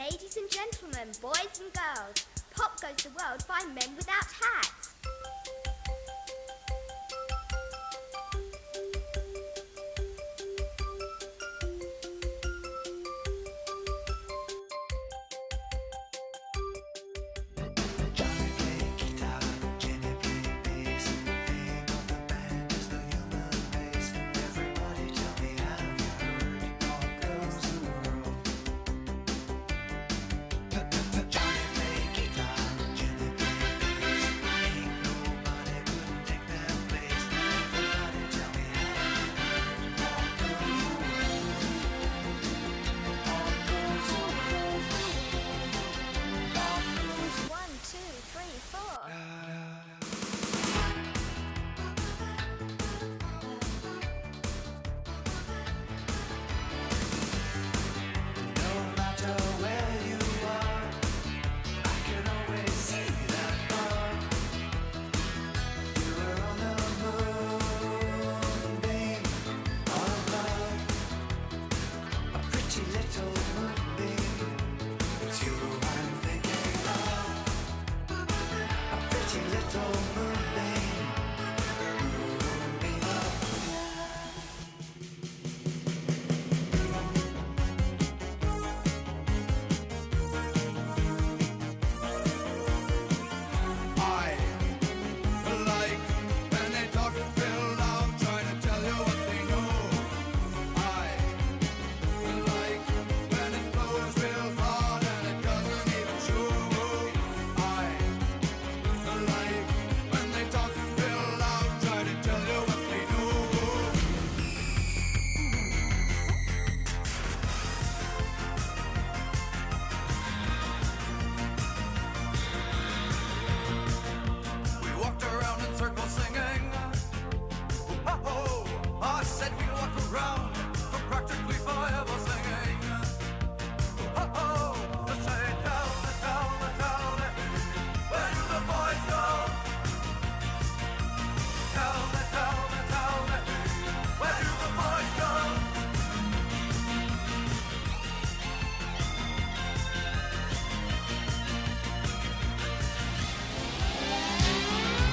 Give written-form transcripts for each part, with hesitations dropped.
Ladies and gentlemen, boys and girls, pop goes the world by men without hats.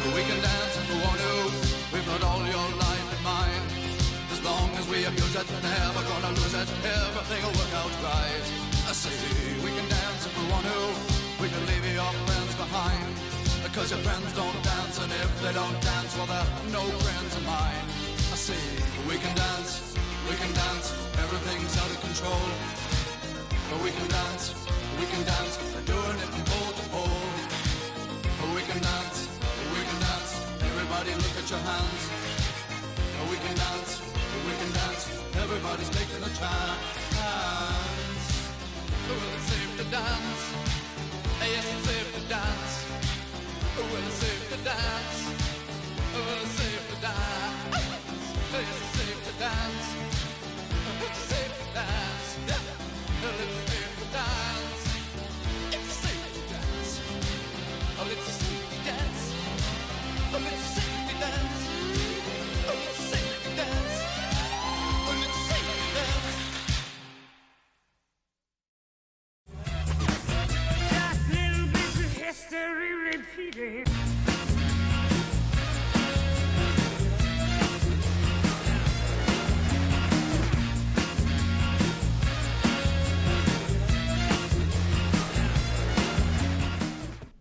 We can dance if we want to. We've got all your life in mind. As long as we abuse it, never gonna lose it. Everything will work out right. I say we can dance if we want to. We can leave your friends behind. Because your friends don't dance, and if they don't dance, well, they're no friends of mine. I say we can dance, everything's out of control. But we can dance, they're doing it from pole to pole. But we can dance, everybody look at your hands. But we can dance, everybody's taking a chance. Well, it's safe to dance, yes, it's safe to dance. Well, it's safe to dance, well, it's safe to dance. Yes, it's safe to dance, it's safe to dance. Well, it's safe to dance, it's safe to dance. Oh, it's a safety dance. Oh, it's a safety dance. Oh, it's a safety dance. Oh, it's a safety dance. Just little bits of history repeating.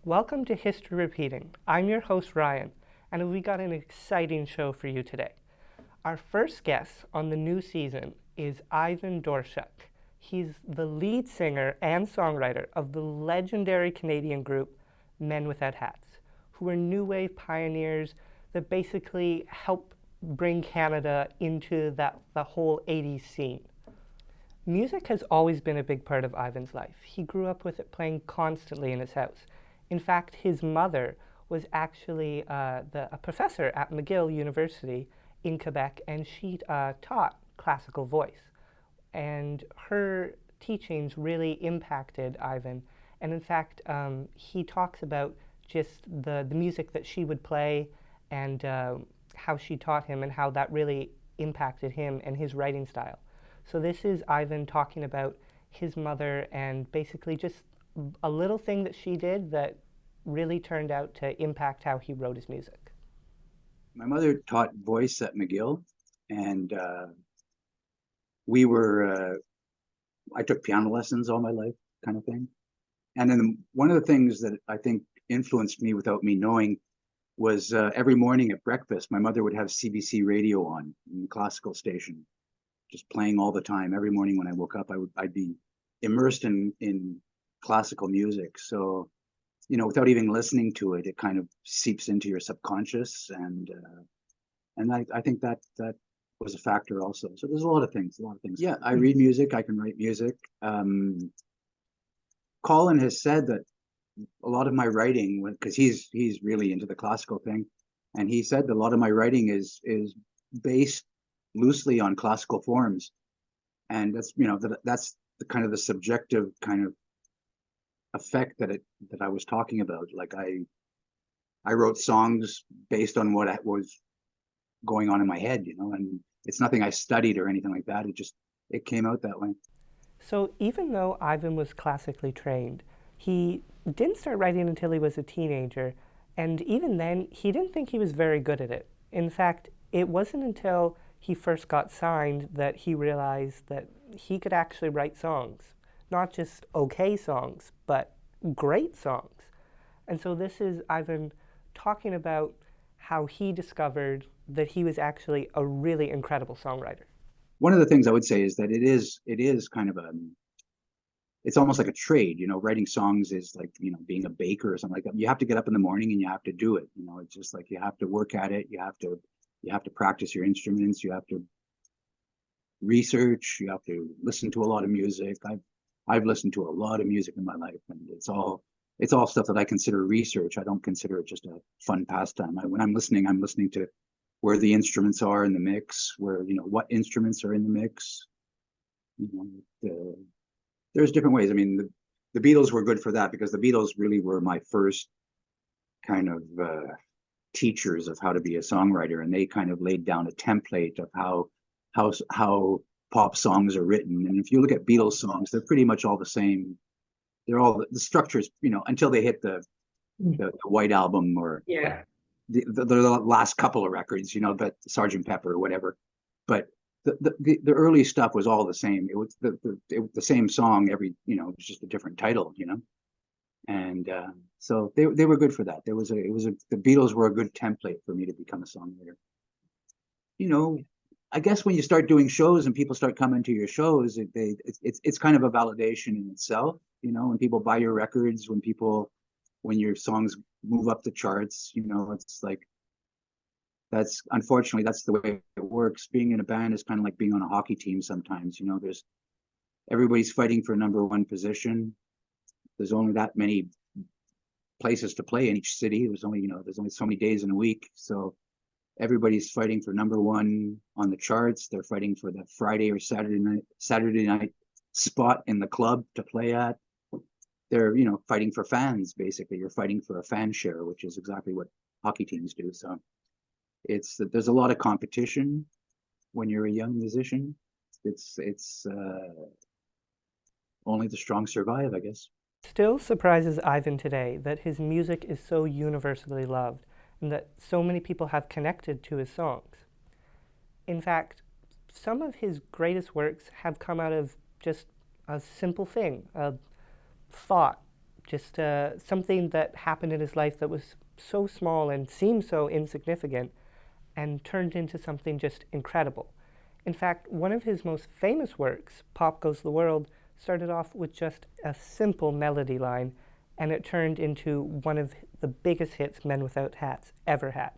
Welcome to History Repeating. I'm your host, Ryan, and we got an exciting show for you today. Our first guest on the new season is Ivan Doroschuk. He's the lead singer and songwriter of the legendary Canadian group Men Without Hats, who are new wave pioneers that basically helped bring Canada into the whole 80s scene. Music has always been a big part of Ivan's life. He grew up with it playing constantly in his house. In fact, his mother was actually a professor at McGill University in Quebec, and she taught classical voice. And her teachings really impacted Ivan. And in fact, he talks about just the music that she would play and how she taught him and how that really impacted him and his writing style. So this is Ivan talking about his mother and basically just a little thing that she did that really turned out to impact how he wrote his music. My mother taught voice at McGill, and we were, I took piano lessons all my life, kind of thing. And then one of the things that I think influenced me without me knowing was every morning at breakfast, my mother would have CBC radio on in the classical station, just playing all the time. Every morning when I woke up, I'd be immersed in classical music. So, you know, without even listening to it, it kind of seeps into your subconscious, and I think that was a factor also. So there's a lot of things. Yeah, I read music. I can write music. Colin has said that a lot of my writing, because he's really into the classical thing, and he said that a lot of my writing is based loosely on classical forms, and that's, you know, that's the kind of the subjective kind of effect that I was talking about. Like I wrote songs based on what was going on in my head, you know, and it's nothing I studied or anything like that. It came out that way. So even though Ivan was classically trained, he didn't start writing until he was a teenager, and even then, he didn't think he was very good at it. In fact, it wasn't until he first got signed that he realized that he could actually write songs. Not just okay songs, but great songs. And so this is Ivan talking about how he discovered that he was actually a really incredible songwriter. One of the things I would say is that it is kind of it's almost like a trade, you know. Writing songs is like, you know, being a baker or something like that. You have to get up in the morning and you have to do it, you know. It's just like you have to work at it. You have to practice your instruments. You have to research. You have to listen to a lot of music. I've listened to a lot of music in my life, and it's all stuff that I consider research. I don't consider it just a fun pastime. When I'm listening to where the instruments are in the mix, where, you know, what instruments are in the mix. You know, there's different ways. I mean, the Beatles were good for that, because the Beatles really were my first kind of teachers of how to be a songwriter, and they kind of laid down a template of how pop songs are written. And if you look at Beatles songs, they're pretty much all the same. They're all the structures, you know, until they hit the White Album, or the last couple of records, you know, but Sgt. Pepper or whatever. But the early stuff was all the same. It was the same song every, you know, it was just a different title, you know. And so they were good for that. The Beatles were a good template for me to become a songwriter. You know, I guess when you start doing shows and people start coming to your shows, it's kind of a validation in itself. You know, when people buy your records, when your songs move up the charts, you know, it's like, unfortunately that's the way it works. Being in a band is kind of like being on a hockey team sometimes. You know, everybody's fighting for number one position. There's only that many places to play in each city. There's only so many days in a week. So everybody's fighting for number one on the charts. They're fighting for the Friday or Saturday night spot in the club to play at. They're, you know, fighting for fans, basically. You're fighting for a fan share, which is exactly what hockey teams do. So there's a lot of competition when you're a young musician. It's only the strong survive, I guess. Still surprises Ivan today that his music is so universally loved and that so many people have connected to his songs. In fact, some of his greatest works have come out of just a simple thing, a thought, just something that happened in his life that was so small and seemed so insignificant and turned into something just incredible. In fact, one of his most famous works, Pop Goes the World, started off with just a simple melody line, and it turned into one of the biggest hits Men Without Hats ever had.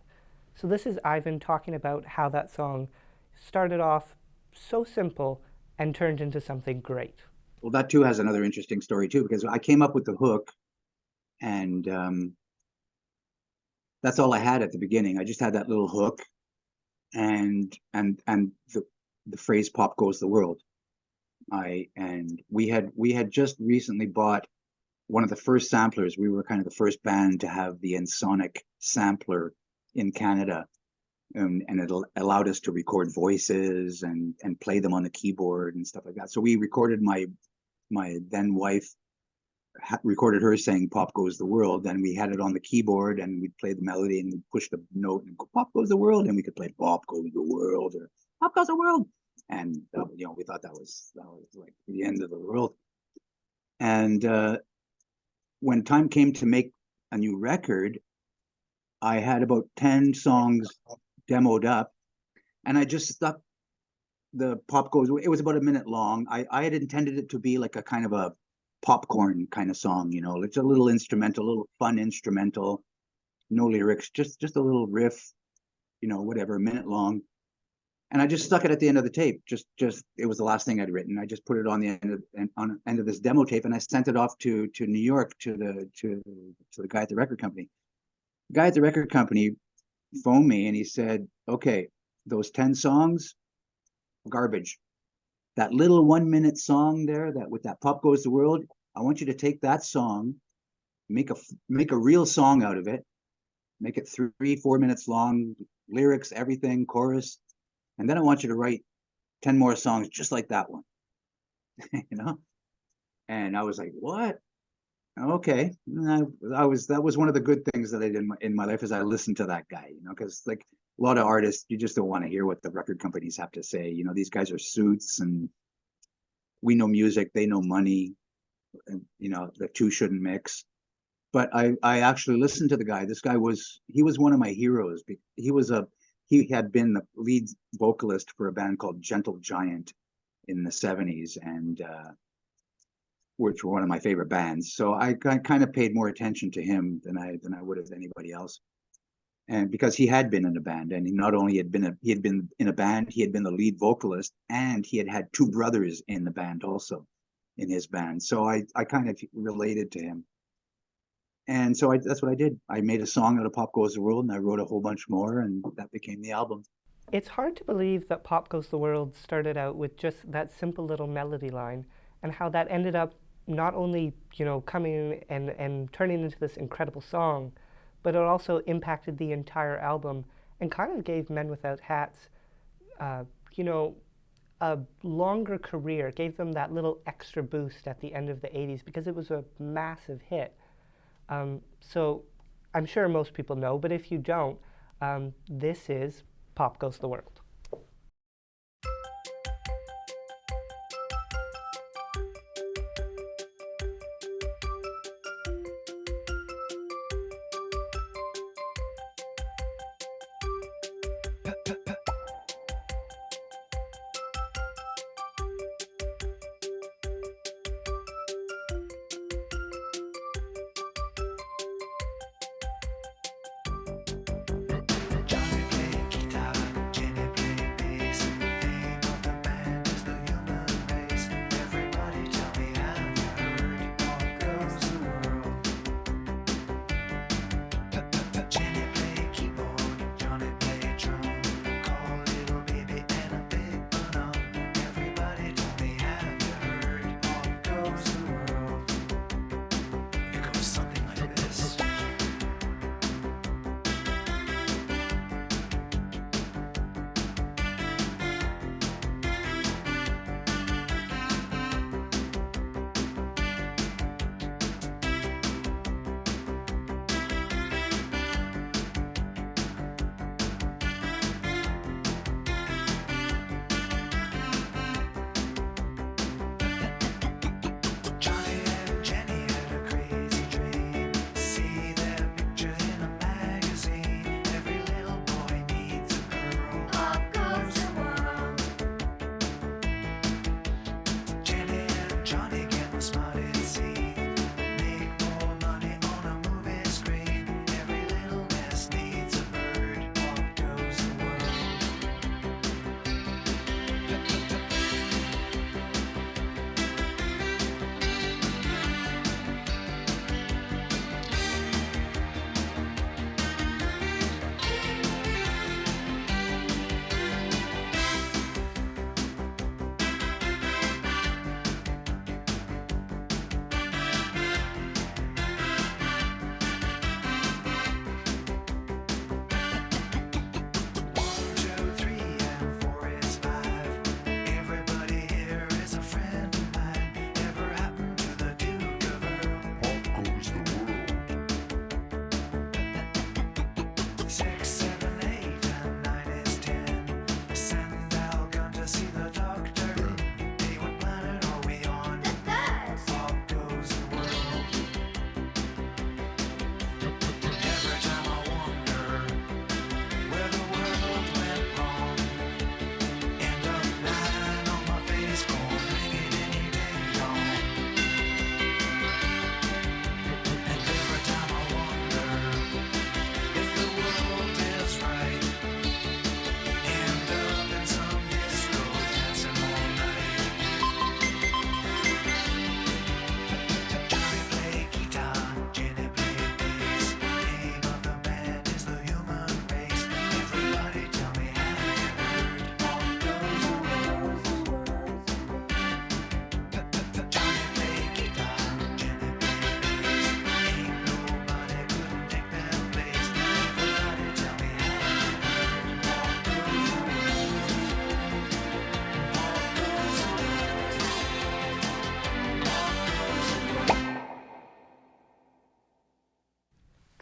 So this is Ivan talking about how that song started off so simple and turned into something great. Well, that too has another interesting story too, because I came up with the hook, and that's all I had at the beginning. I just had that little hook, and the phrase "Pop Goes the World." We had just recently bought one of the first samplers. We were kind of the first band to have the Ensoniq sampler in Canada, and it allowed us to record voices and play them on the keyboard and stuff like that. So we recorded my my then wife recorded her saying "Pop Goes the World," and we had it on the keyboard, and we'd play the melody and we'd push the note and go "Pop Goes the World," and we could play "Pop Goes the World" or "Pop Goes the World," and we thought that was like the end of the world. And when time came to make a new record, I had about 10 songs demoed up, and I just stuck the "Pop Goes." It was about a minute long. I had intended it to be like a kind of a popcorn kind of song, it's a little instrumental, a little fun instrumental, no lyrics, just a little riff, whatever, a minute long. And I just stuck it at the end of the tape. Just it was the last thing I'd written. I just put it on the end of this demo tape, and I sent it off to New York to the guy at the record company. The guy at the record company phoned me and he said, "Okay, those 10 songs, garbage. That little 1 minute song there, that with that "Pop Goes the World," I want you to take that song, make a real song out of it, make it 3-4 minutes long, lyrics, everything, chorus, and then I want you to write 10 more songs just like that one." And I was like, "What?" Okay. That was one of the good things that I did in my life, is I listened to that guy, because like a lot of artists, you just don't want to hear what the record companies have to say. These guys are suits, and we know music, they know money, and the two shouldn't mix. But I actually listened to the guy. This guy he was one of my heroes. He had been the lead vocalist for a band called Gentle Giant in the 70s, and which were one of my favorite bands. So I kind of paid more attention to him than I would have anybody else. And because he had been in a band, and he not only had been in a band, he had been the lead vocalist, and he had 2 brothers in the band also, in his band. So I kind of related to him. And so that's what I did. I made a song out of "Pop Goes the World," and I wrote a whole bunch more, and that became the album. It's hard to believe that "Pop Goes the World" started out with just that simple little melody line, and how that ended up not only, coming and turning into this incredible song, but it also impacted the entire album and kind of gave Men Without Hats, a longer career, gave them that little extra boost at the end of the 80s because it was a massive hit. So I'm sure most people know, but if you don't, this is "Pop Goes the World." Johnny playing guitar, Jenny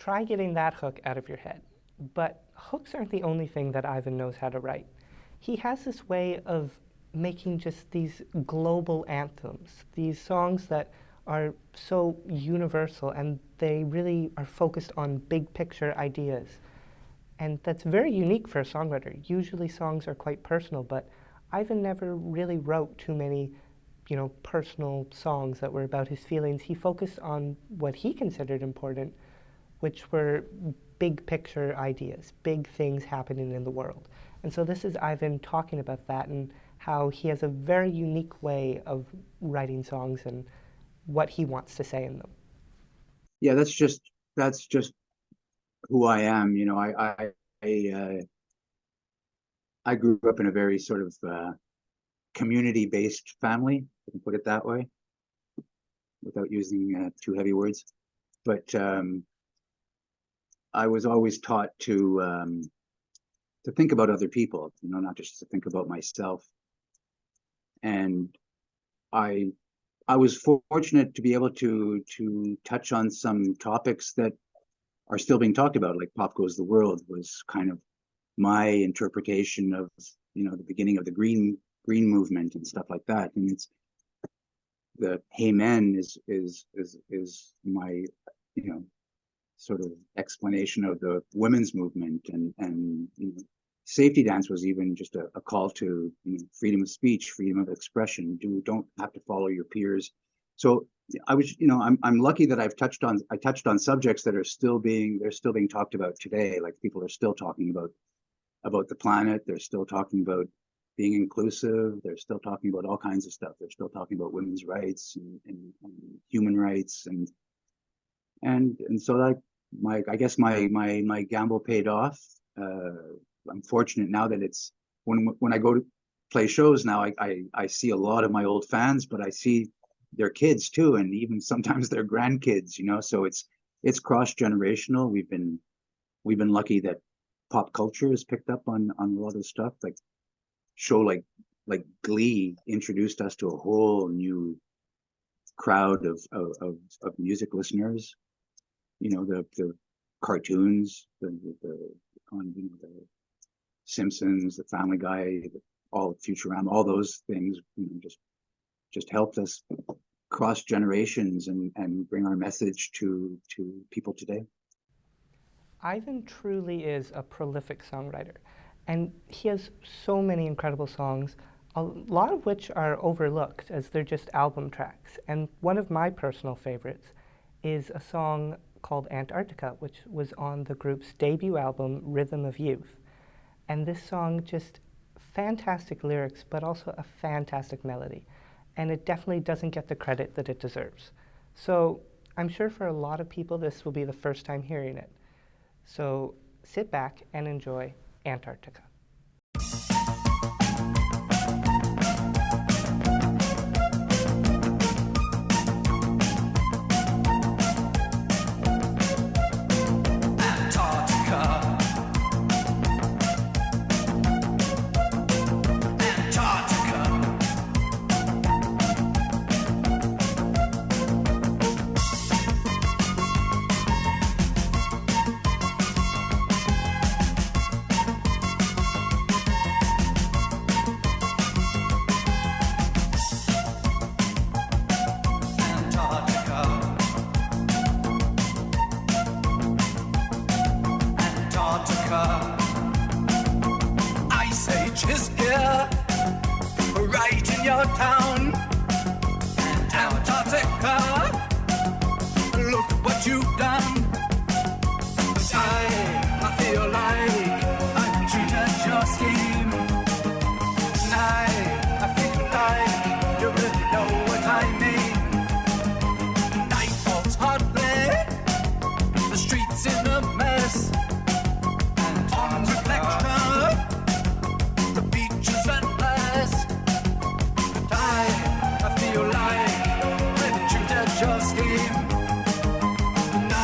try getting that hook out of your head. But hooks aren't the only thing that Ivan knows how to write. He has this way of making just these global anthems, these songs that are so universal and they really are focused on big picture ideas. And that's very unique for a songwriter. Usually songs are quite personal, but Ivan never really wrote too many, personal songs that were about his feelings. He focused on what he considered important, which were big picture ideas, big things happening in the world. And so this is Ivan talking about that and how he has a very unique way of writing songs and what he wants to say in them. Yeah, that's just who I am. I grew up in a very sort of community-based family, if I can put it that way, without using too heavy words. But I was always taught to think about other people, not just to think about myself. And I was fortunate to be able to touch on some topics that are still being talked about, like Pop Goes the World was kind of my interpretation of the beginning of the green movement and stuff like that. And it's the Hey Men is my sort of explanation of the women's movement, and Safety Dance was even just a call to freedom of speech, freedom of expression. Don't have to follow your peers. So I was, I'm lucky that I touched on subjects that are still being talked about today. Like people are still talking about the planet. They're still talking about being inclusive. They're still talking about all kinds of stuff. They're still talking about women's rights and human rights, and so I guess my gamble paid off. I'm fortunate now that it's when I go to play shows now, I see a lot of my old fans, but I see their kids too, and even sometimes their grandkids. So it's cross-generational. We've been lucky that pop culture has picked up on a lot of stuff. Like show like Glee introduced us to a whole new crowd of music listeners. The cartoons, the Simpsons, the Family Guy, all Futurama, all those things, just helped us cross generations and bring our message to people today. Ivan truly is a prolific songwriter, and he has so many incredible songs, a lot of which are overlooked as they're just album tracks. And one of my personal favorites is a song called Antarctica, which was on the group's debut album, Rhythm of Youth. And this song, just fantastic lyrics, but also a fantastic melody. And it definitely doesn't get the credit that it deserves. So I'm sure for a lot of people, this will be the first time hearing it. So sit back and enjoy Antarctica. town, Antarctica. Look what you've done. I feel like I've treated your scheme. I feel like you really know what I mean. Night falls hardly, the streets in a mess. And on reflection, the beach is endless. And I feel like I've treated your scheme. And I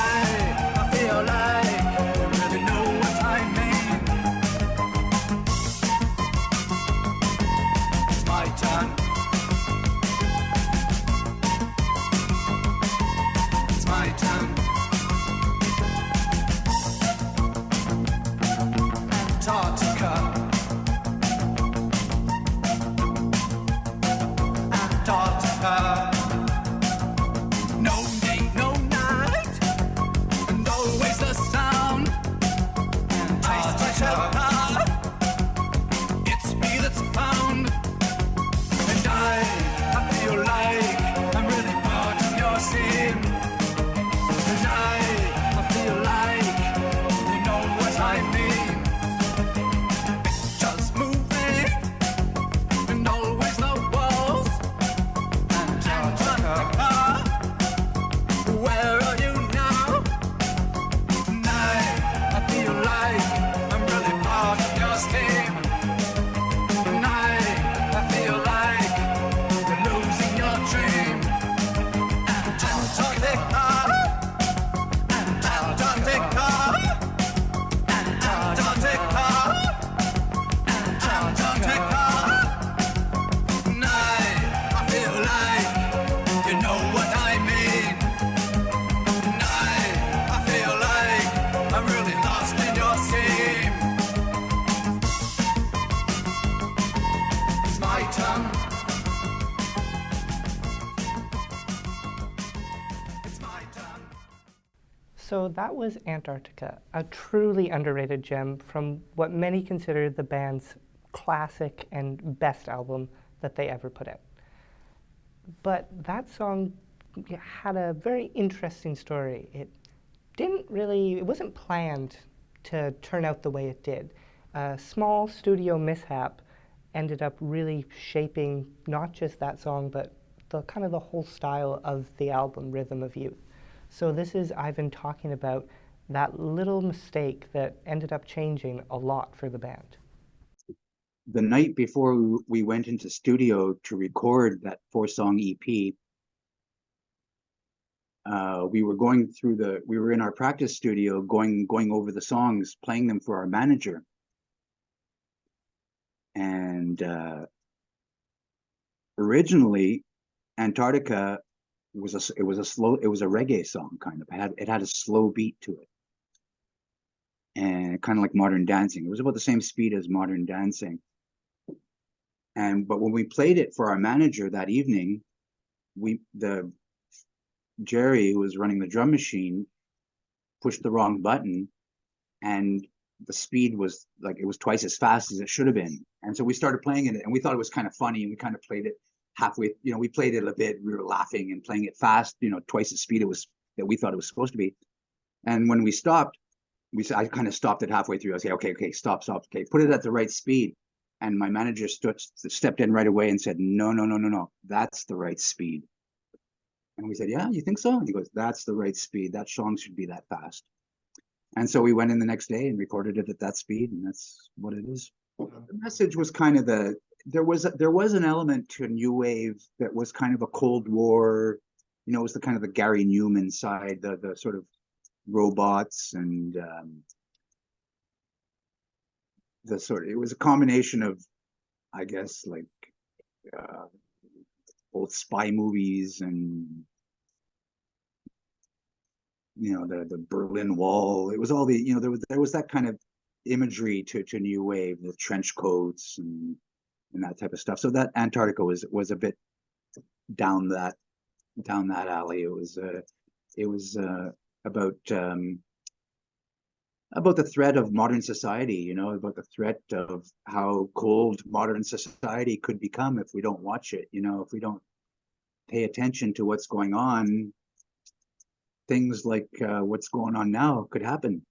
So that was Antarctica, a truly underrated gem from what many consider the band's classic and best album that they ever put out. But that song had a very interesting story. It wasn't planned to turn out the way it did. A small studio mishap ended up really shaping not just that song, but the whole style of the album, Rhythm of Youth. So this is Ivan talking about that little mistake that ended up changing a lot for the band. The night before we went into studio to record that 4-song EP, we were in our practice studio going over the songs, playing them for our manager. And originally, Antarctica was a reggae song, kind of. It had a slow beat to it, and kind of like Modern Dancing. It was about the same speed as Modern Dancing. But when we played it for our manager that evening, Jerry, who was running the drum machine, pushed the wrong button, and the speed was twice as fast as it should have been. And so we started playing it, and we thought it was kind of funny, and we kind of played it halfway. We played it a bit. We were laughing and playing it fast, twice the speed that we thought it was supposed to be. And when we stopped, I kind of stopped it halfway through. I said, okay, stop, okay, put it at the right speed. And my manager stepped in right away and said, no, that's the right speed. And we said, yeah, you think so? And he goes, that's the right speed. That song should be that fast. And so we went in the next day and recorded it at that speed, and that's what it is. The message was kind of there was an element to new wave that was kind of a Cold War, it was the kind of the Gary Newman side, the sort of robots, and it was a combination of, I guess, like old spy movies and the Berlin Wall. It was all there was that kind of imagery to new wave, the trench coats and that type of stuff. So that Antarctica was a bit down that alley. It was about the threat of modern society, about the threat of how cold modern society could become if we don't watch it, if we don't pay attention to what's going on. Things like what's going on now could happen,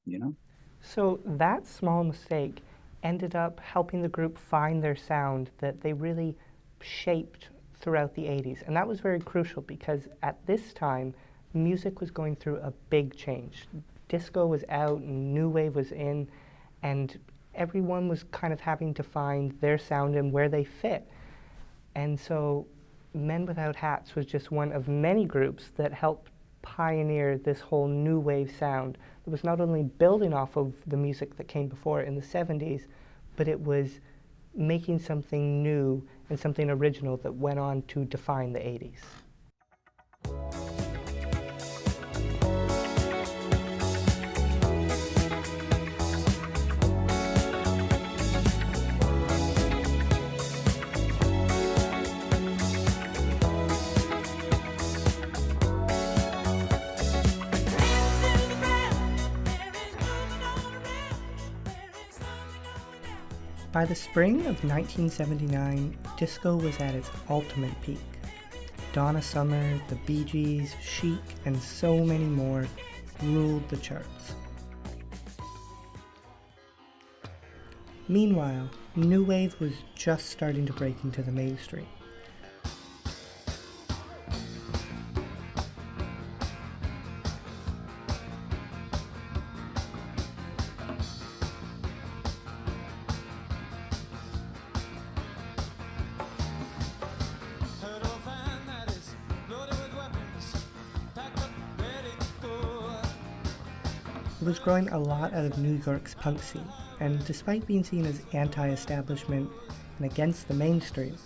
So that small mistake ended up helping the group find their sound that they really shaped throughout the 80s. And that was very crucial because at this time, music was going through a big change. Disco was out and new wave was in, and everyone was kind of having to find their sound and where they fit. And so Men Without Hats was just one of many groups that helped pioneer this whole new wave sound that was not only building off of the music that came before in the 70s, but it was making something new and something original that went on to define the 80s. By the spring of 1979, disco was at its ultimate peak. Donna Summer, the Bee Gees, Chic, and so many more ruled the charts. Meanwhile, new wave was just starting to break into the mainstream. It was growing a lot out of New York's punk scene, and despite being seen as anti-establishment and against the mainstream,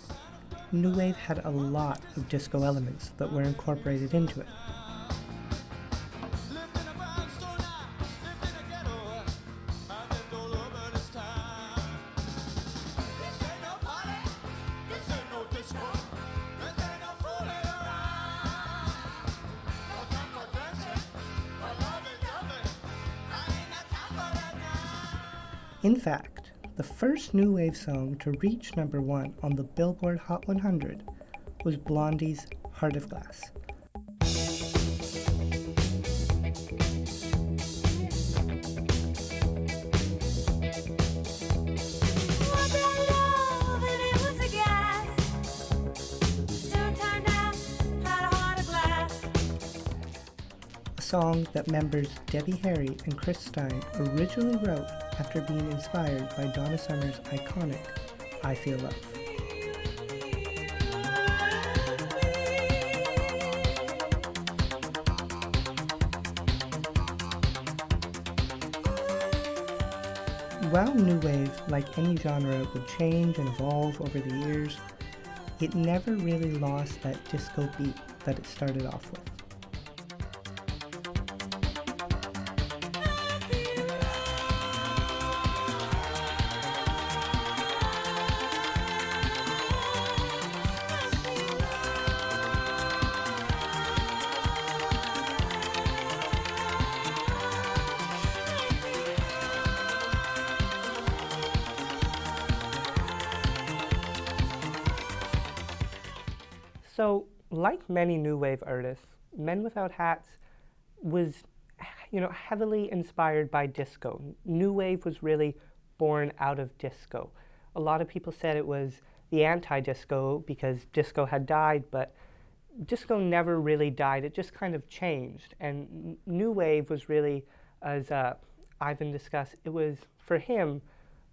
new wave had a lot of disco elements that were incorporated into it. In fact, the first new wave song to reach number 1 on the Billboard Hot 100 was Blondie's Heart of Glass. A song that members Debbie Harry and Chris Stein originally wrote after being inspired by Donna Summer's iconic I Feel Love. While new wave, like any genre, would change and evolve over the years, it never really lost that disco beat that it started off with. So, like many new wave artists, Men Without Hats was, heavily inspired by disco. New wave was really born out of disco. A lot of people said it was the anti-disco because disco had died, but disco never really died. It just kind of changed. And new wave was really, as Ivan discussed, it was, for him,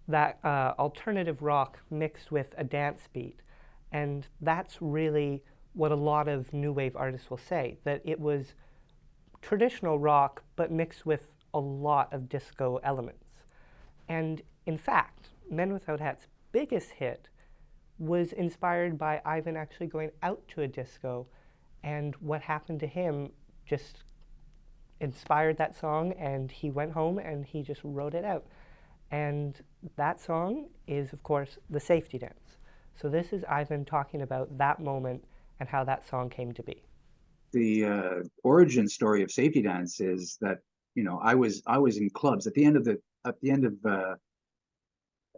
that alternative rock mixed with a dance beat. And that's really what a lot of new wave artists will say, that it was traditional rock but mixed with a lot of disco elements. And in fact, Men Without Hats' biggest hit was inspired by Ivan actually going out to a disco, and what happened to him just inspired that song, and he went home and he just wrote it out. And that song is, of course, The Safety Dance. So this is Ivan talking about that moment and how that song came to be. The origin story of Safety Dance is that I was in clubs at the end of the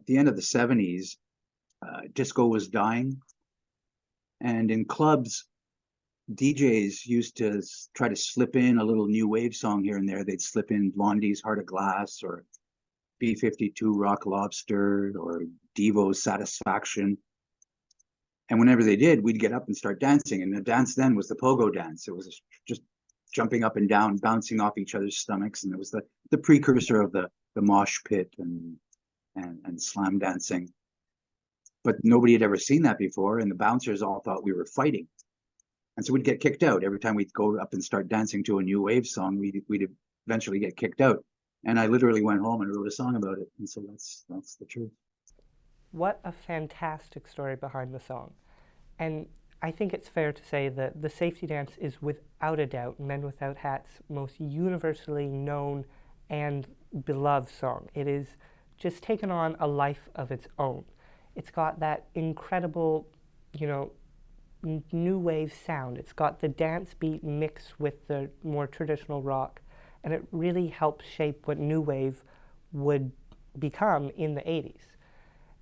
70s. Disco was dying, and in clubs, DJs used to try to slip in a little new wave song here and there. They'd slip in Blondie's Heart of Glass or B-52 Rock Lobster or Devo's Satisfaction. And whenever they did, we'd get up and start dancing. And the dance then was the pogo dance. It was just jumping up and down, bouncing off each other's stomachs. And it was the precursor of the mosh pit and slam dancing. But nobody had ever seen that before. And the bouncers all thought we were fighting. And so we'd get kicked out. Every time we'd go up and start dancing to a new wave song, we'd eventually get kicked out. And I literally went home and wrote a song about it. And so that's the truth. What a fantastic story behind the song. And I think it's fair to say that The Safety Dance is without a doubt Men Without Hats' most universally known and beloved song. It is just taken on a life of its own. It's got that incredible, new wave sound. It's got the dance beat mixed with the more traditional rock, and it really helps shape what new wave would become in the 80s.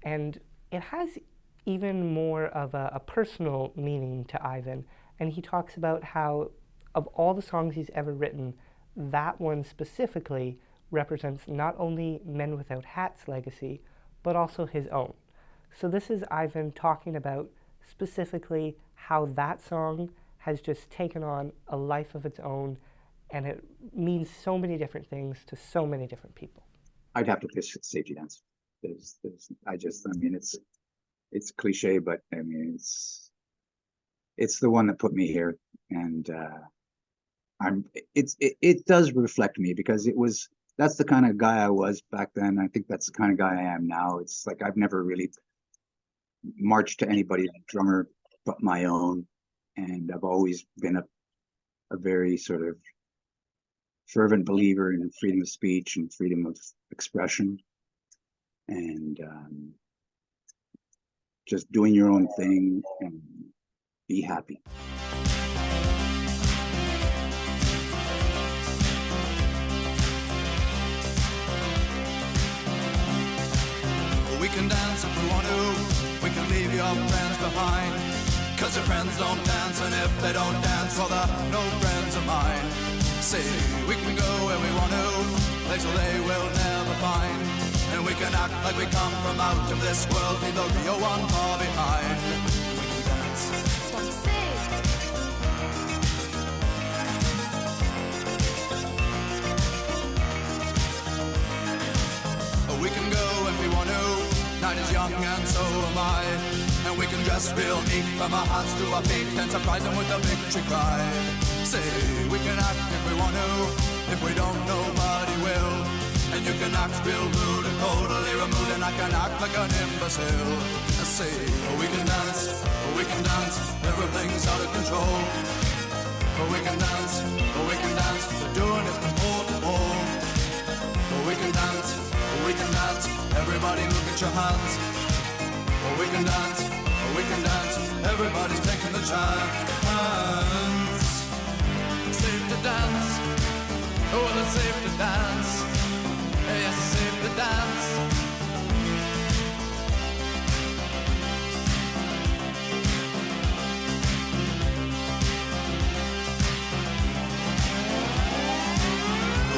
And it has even more of a personal meaning to Ivan, and he talks about how, of all the songs he's ever written, that one specifically represents not only Men Without Hats' legacy, but also his own. So this is Ivan talking about specifically how that song has just taken on a life of its own, and it means so many different things to so many different people. I'd have to pick Safety Dance. It's cliche, but I mean, it's the one that put me here, and it does reflect me because that's the kind of guy I was back then. I think that's the kind of guy I am now. It's like I've never really marched to anybody's drummer but my own, and I've always been a very sort of fervent believer in freedom of speech and freedom of expression, and just doing your own thing and be happy. can leave your friends behind. Cause your friends don't dance, and if they don't dance, well, they're no friends of mine. See, we can go where we want to, places they will never find. And we can act like we come from out of this world, leave the real one far behind. We can dance. What you say? We can go if we want to, night is young and so am I. And we can dress real neat from our hearts to our feet and surprise them with a victory cry. Say, we can act if we want to, if we don't, nobody will. And you can act real rude and totally removed, and I can act like an imbecile. Say, we can dance, everything's out of control. We can dance, we're doing it from pole to pole. We can dance, everybody look at your hands. We can dance, everybody's taking the chance. Safe to dance, oh, it's safe to dance. Yes, it's safe to dance.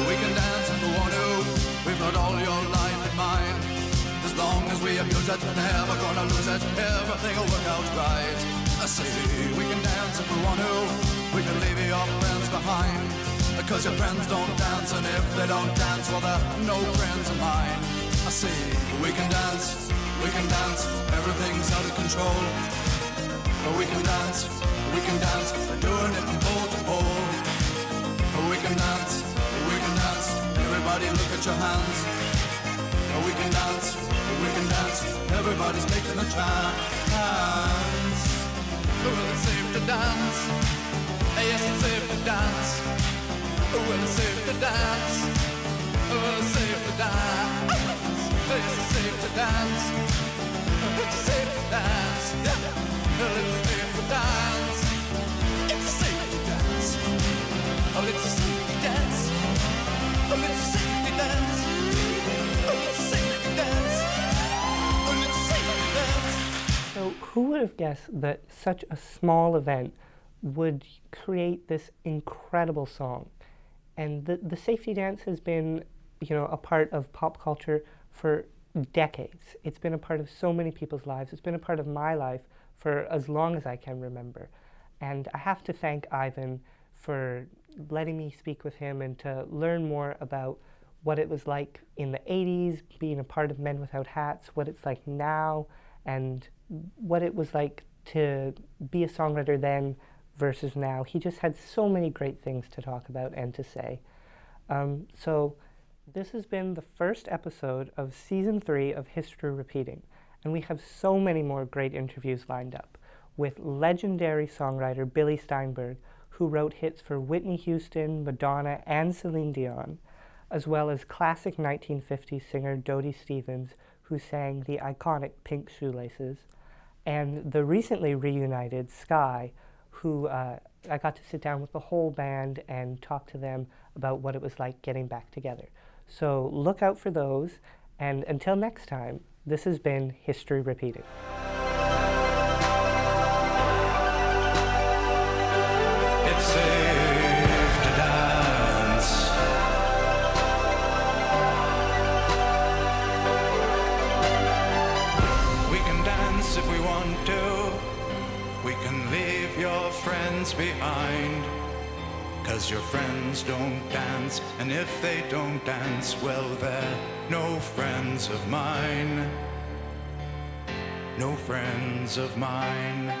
We can dance if we want to. We've got all your life in mind. As long as we abuse it, never gonna lose it. Everything will work out right. I say we can dance if we want to. We can leave your friends behind. Because your friends don't dance, and if they don't dance, well, they're no friends of mine. I say we can dance, everything's out of control. But we can dance, we're doing it from pole to pole. But we can dance, everybody look at your hands. But we can dance, everybody's taking the chance. Well, it's safe to dance, yes, it's safe to dance. Well, it's safe to dance. Well, it's safe to dance. It's safe to dance. It's safe to dance. Yeah. Well, it's safe to dance. It's safe to dance. Oh, it's safe to dance. Oh, it's safe to dance. Oh, it's safe to dance. Oh, it's safe to dance. So who would have guessed that such a small event would create this incredible song? And the safety dance has been, a part of pop culture for decades. It's been a part of so many people's lives. It's been a part of my life for as long as I can remember. And I have to thank Ivan for letting me speak with him and to learn more about what it was like in the 80s, being a part of Men Without Hats, what it's like now, and what it was like to be a songwriter then versus now. He just had so many great things to talk about and to say. So this has been the first episode of Season 3 of History Repeating, and we have so many more great interviews lined up with legendary songwriter Billy Steinberg, who wrote hits for Whitney Houston, Madonna, and Celine Dion, as well as classic 1950s singer Dodie Stevens, who sang the iconic Pink Shoelaces, and the recently reunited SKYY, who I got to sit down with the whole band and talk to them about what it was like getting back together. So look out for those, and until next time, this has been History Repeating. It's safe to dance. We can dance if we want to. We can leave your friends behind. 'Cause your friends don't dance, and if they don't dance, well, they're no friends of mine. No friends of mine.